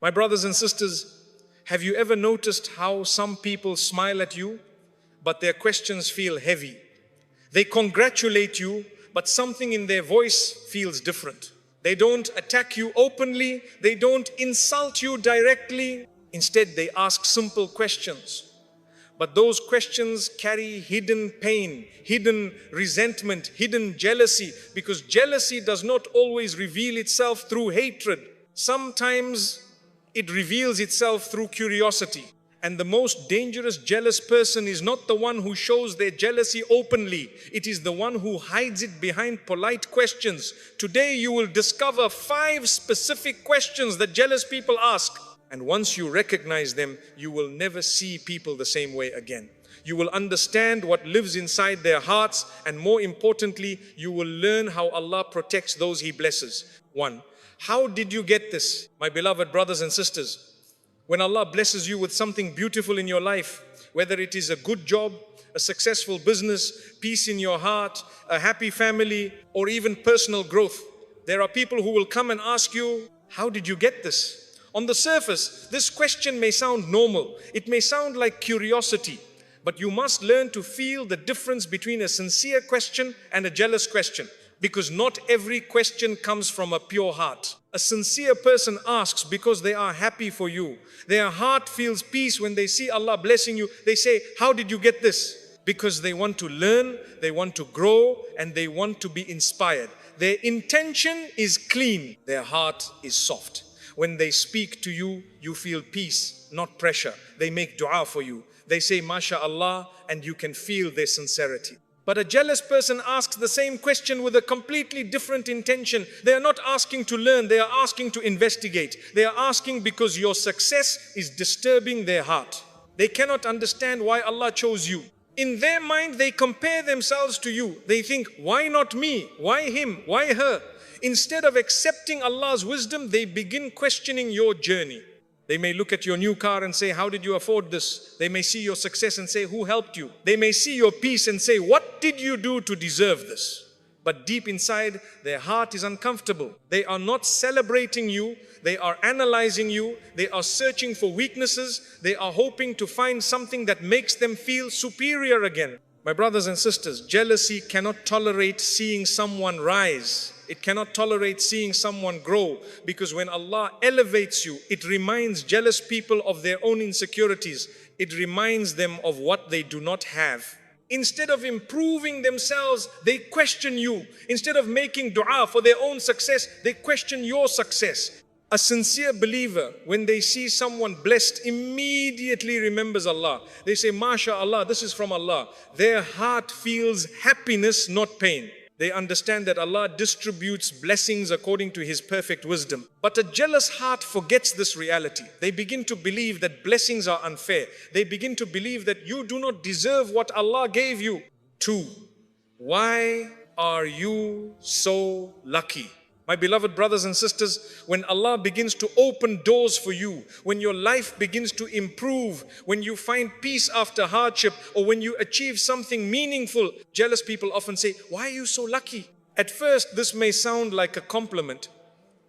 My brothers and sisters, have you ever noticed how some people smile at you, but their questions feel heavy? They congratulate you, but something in their voice feels different. They don't attack you openly, they don't insult you directly. Instead, they ask simple questions. But those questions carry hidden pain, hidden resentment, hidden jealousy, because jealousy does not always reveal itself through hatred. Sometimes it reveals itself through curiosity. And the most dangerous jealous person is not the one who shows their jealousy openly. It is the one who hides it behind polite questions. Today you will discover 5 specific questions that jealous people ask. And once you recognize them, you will never see people the same way again. You will understand what lives inside their hearts, and more importantly, you will learn how Allah protects those He blesses. 1. How did you get this? My beloved brothers and sisters, when Allah blesses you with something beautiful in your life, whether it is a good job, a successful business, peace in your heart, a happy family, or even personal growth, there are people who will come and ask you, how did you get this? On the surface, this question may sound normal. It may sound like curiosity, but you must learn to feel the difference between a sincere question and a jealous question, because not every question comes from a pure heart. A sincere person asks because they are happy for you. Their heart feels peace when they see Allah blessing you. They say, how did you get this? Because they want to learn, they want to grow, and they want to be inspired. Their intention is clean. Their heart is soft. When they speak to you, you feel peace, not pressure. They make dua for you. They say, MashaAllah, and you can feel their sincerity. But a jealous person asks the same question with a completely different intention. They are not asking to learn, they are asking to investigate. They are asking because your success is disturbing their heart. They cannot understand why Allah chose you. In their mind, they compare themselves to you. They think, why not me? Why him? Why her? Instead of accepting Allah's wisdom, they begin questioning your journey. They may look at your new car and say, how did you afford this? They may see your success and say, who helped you? They may see your peace and say, what did you do to deserve this? But deep inside, their heart is uncomfortable. They are not celebrating you. They are analyzing you. They are searching for weaknesses. They are hoping to find something that makes them feel superior again. My brothers and sisters, jealousy cannot tolerate seeing someone rise. It cannot tolerate seeing someone grow, because when Allah elevates you, it reminds jealous people of their own insecurities. It reminds them of what they do not have. Instead of improving themselves, they question you. Instead of making dua for their own success, they question your success. A sincere believer, when they see someone blessed, immediately remembers Allah. They say, MashaAllah, this is from Allah. Their heart feels happiness, not pain. They understand that Allah distributes blessings according to His perfect wisdom. But a jealous heart forgets this reality. They begin to believe that blessings are unfair. They begin to believe that you do not deserve what Allah gave you. 2. Why are you so lucky? My beloved brothers and sisters, when Allah begins to open doors for you, when your life begins to improve, when you find peace after hardship, or when you achieve something meaningful, jealous people often say, why are you so lucky? At first, this may sound like a compliment.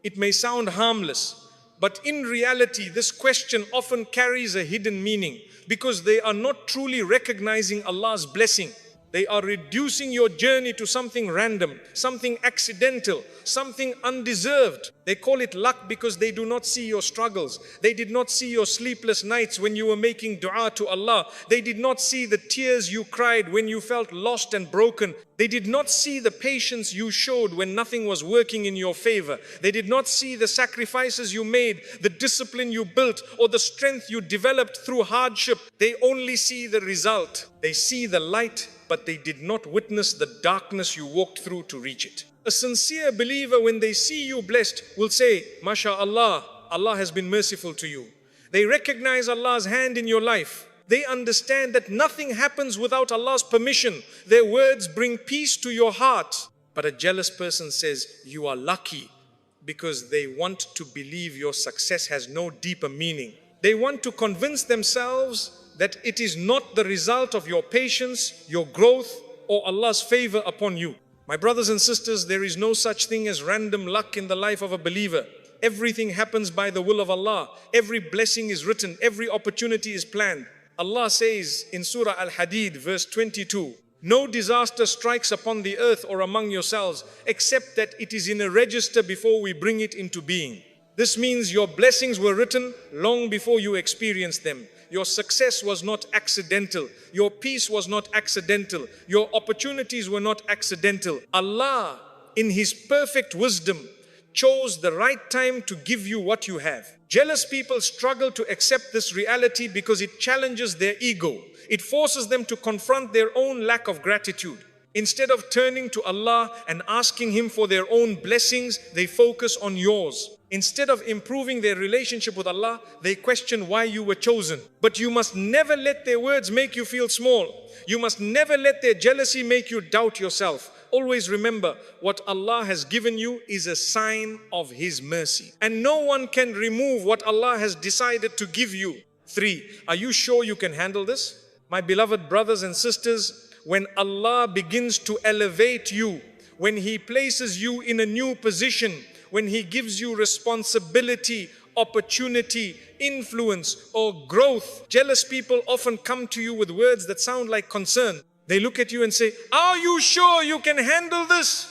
It may sound harmless. But in reality, this question often carries a hidden meaning, because they are not truly recognizing Allah's blessing. They are reducing your journey to something random, something accidental, something undeserved. They call it luck because they do not see your struggles. They did not see your sleepless nights when you were making dua to Allah. They did not see the tears you cried when you felt lost and broken. They did not see the patience you showed when nothing was working in your favor. They did not see the sacrifices you made, the discipline you built, or the strength you developed through hardship. They only see the result. They see the light, but they did not witness the darkness you walked through to reach it. A sincere believer, when they see you blessed, will say, MashaAllah, Allah has been merciful to you. They recognize Allah's hand in your life. They understand that nothing happens without Allah's permission. Their words bring peace to your heart. But a jealous person says, you are lucky, because they want to believe your success has no deeper meaning. They want to convince themselves that it is not the result of your patience, your growth, or Allah's favor upon you. My brothers and sisters, there is no such thing as random luck in the life of a believer. Everything happens by the will of Allah. Every blessing is written. Every opportunity is planned. Allah says in Surah Al-Hadid, verse 22, no disaster strikes upon the earth or among yourselves, except that it is in a register before we bring it into being. This means your blessings were written long before you experienced them. Your success was not accidental. Your peace was not accidental. Your opportunities were not accidental. Allah, in His perfect wisdom, chose the right time to give you what you have. Jealous people struggle to accept this reality because it challenges their ego. It forces them to confront their own lack of gratitude. Instead of turning to Allah and asking Him for their own blessings, they focus on yours. Instead of improving their relationship with Allah, they question why you were chosen. But you must never let their words make you feel small. You must never let their jealousy make you doubt yourself. Always remember, what Allah has given you is a sign of His mercy. And no one can remove what Allah has decided to give you. 3. Are you sure you can handle this? My beloved brothers and sisters, when Allah begins to elevate you, when He places you in a new position, when He gives you responsibility, opportunity, influence, or growth, jealous people often come to you with words that sound like concern. They look at you and say, are you sure you can handle this?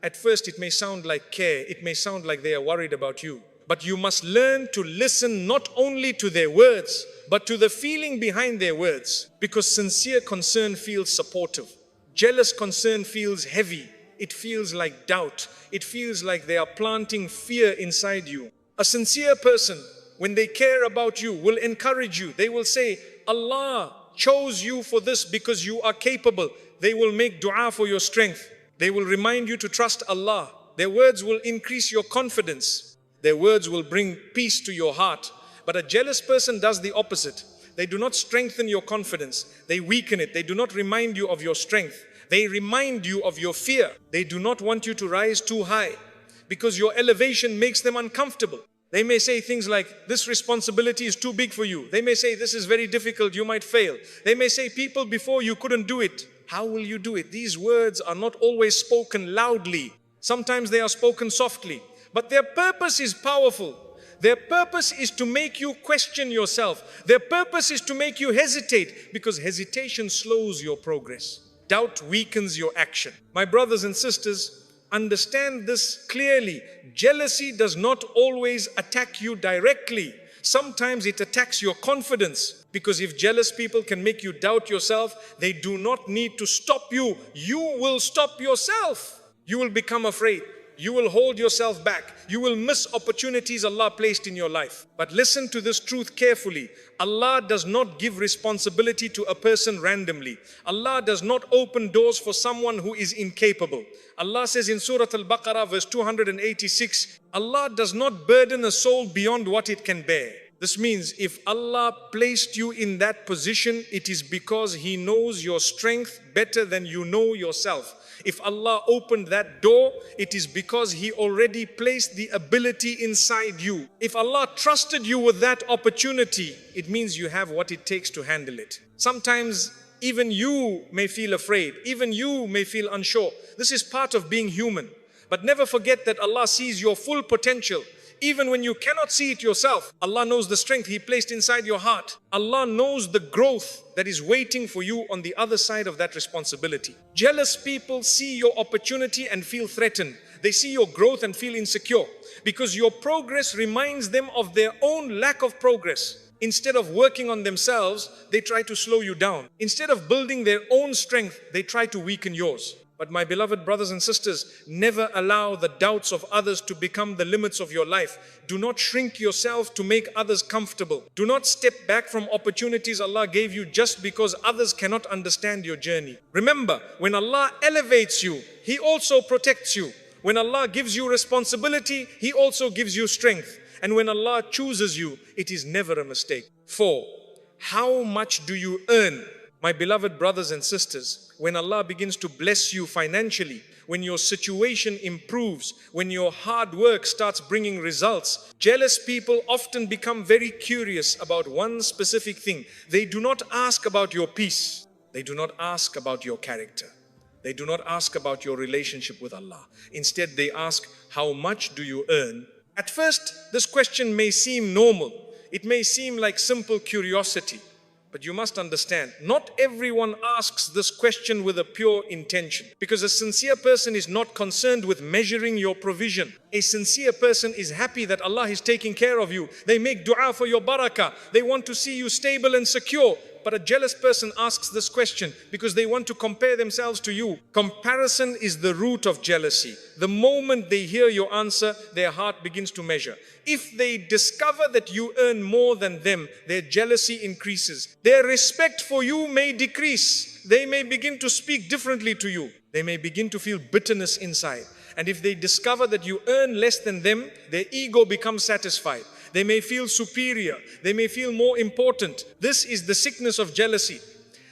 At first it may sound like care, it may sound like they are worried about you. But you must learn to listen not only to their words, but to the feeling behind their words. Because sincere concern feels supportive. Jealous concern feels heavy. It feels like doubt. It feels like they are planting fear inside you. A sincere person, when they care about you, will encourage you. They will say, Allah chose you for this because you are capable. They will make dua for your strength. They will remind you to trust Allah. Their words will increase your confidence. Their words will bring peace to your heart. But a jealous person does the opposite. They do not strengthen your confidence. They weaken it. They do not remind you of your strength. They remind you of your fear. They do not want you to rise too high because your elevation makes them uncomfortable. They may say things like, this responsibility is too big for you. They may say, this is very difficult, you might fail. They may say, people before you couldn't do it. How will you do it? These words are not always spoken loudly. Sometimes they are spoken softly. But their purpose is powerful. Their purpose is to make you question yourself. Their purpose is to make you hesitate, because hesitation slows your progress. Doubt weakens your action. My brothers and sisters, understand this clearly. Jealousy does not always attack you directly. Sometimes it attacks your confidence. Because if jealous people can make you doubt yourself, they do not need to stop you. You will stop yourself. You will become afraid. You will hold yourself back. You will miss opportunities Allah placed in your life. But listen to this truth carefully. Allah does not give responsibility to a person randomly. Allah does not open doors for someone who is incapable. Allah says in Surah Al-Baqarah verse 286, Allah does not burden a soul beyond what it can bear. This means if Allah placed you in that position, it is because He knows your strength better than you know yourself. If Allah opened that door, it is because He already placed the ability inside you. If Allah trusted you with that opportunity, it means you have what it takes to handle it. Sometimes even you may feel afraid, even you may feel unsure. This is part of being human. But never forget that Allah sees your full potential. Even when you cannot see it yourself, Allah knows the strength He placed inside your heart. Allah knows the growth that is waiting for you on the other side of that responsibility. Jealous people see your opportunity and feel threatened. They see your growth and feel insecure because your progress reminds them of their own lack of progress. Instead of working on themselves, they try to slow you down. Instead of building their own strength, they try to weaken yours. But my beloved brothers and sisters, never allow the doubts of others to become the limits of your life. Do not shrink yourself to make others comfortable. Do not step back from opportunities Allah gave you just because others cannot understand your journey. Remember, when Allah elevates you, He also protects you. When Allah gives you responsibility, He also gives you strength. And when Allah chooses you, it is never a mistake. 4. How much do you earn? My beloved brothers and sisters, when Allah begins to bless you financially, when your situation improves, when your hard work starts bringing results, jealous people often become very curious about one specific thing. They do not ask about your peace. They do not ask about your character. They do not ask about your relationship with Allah. Instead, they ask, how much do you earn? At first, this question may seem normal. It may seem like simple curiosity. But you must understand, not everyone asks this question with a pure intention. Because a sincere person is not concerned with measuring your provision. A sincere person is happy that Allah is taking care of you. They make dua for your barakah. They want to see you stable and secure. But a jealous person asks this question because they want to compare themselves to you. Comparison is the root of jealousy. The moment they hear your answer, their heart begins to measure. If they discover that you earn more than them, their jealousy increases. Their respect for you may decrease. They may begin to speak differently to you. They may begin to feel bitterness inside. And if they discover that you earn less than them, their ego becomes satisfied. They may feel superior. They may feel more important. This is the sickness of jealousy.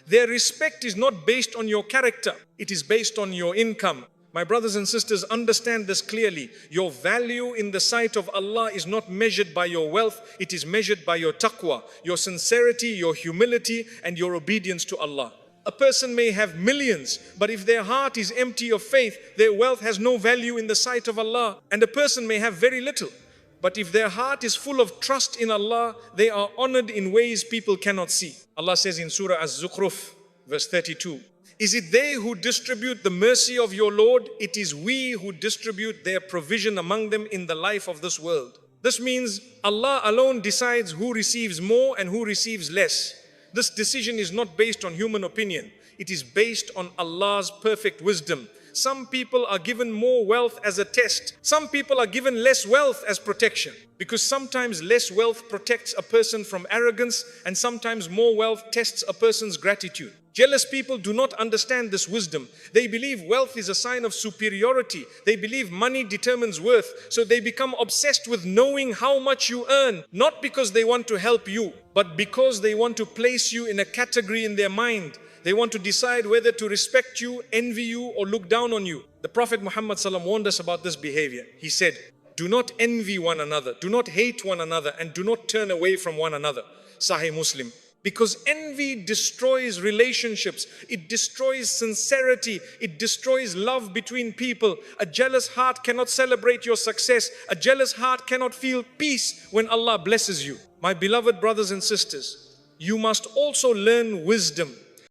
Their respect is not based on your character. It is based on your income. My brothers and sisters, understand this clearly. Your value in the sight of Allah is not measured by your wealth. It is measured by your taqwa, your sincerity, your humility, and your obedience to Allah. A person may have millions, but if their heart is empty of faith, their wealth has no value in the sight of Allah. And a person may have very little, but if their heart is full of trust in Allah, they are honored in ways people cannot see. Allah says in Surah Az-Zukhruf, verse 32, "Is it they who distribute the mercy of your Lord? It is we who distribute their provision among them in the life of this world." This means Allah alone decides who receives more and who receives less. This decision is not based on human opinion. It is based on Allah's perfect wisdom. Some people are given more wealth as a test. Some people are given less wealth as protection. Because sometimes less wealth protects a person from arrogance, and sometimes more wealth tests a person's gratitude. Jealous people do not understand this wisdom. They believe wealth is a sign of superiority. They believe money determines worth. So they become obsessed with knowing how much you earn, not because they want to help you, but because they want to place you in a category in their mind. They want to decide whether to respect you, envy you, or look down on you. The Prophet Muhammad SAW warned us about this behavior. He said, "Do not envy one another, do not hate one another, and do not turn away from one another." Sahih Muslim. Because envy destroys relationships, it destroys sincerity, it destroys love between people. A jealous heart cannot celebrate your success. A jealous heart cannot feel peace when Allah blesses you. My beloved brothers and sisters, you must also learn wisdom.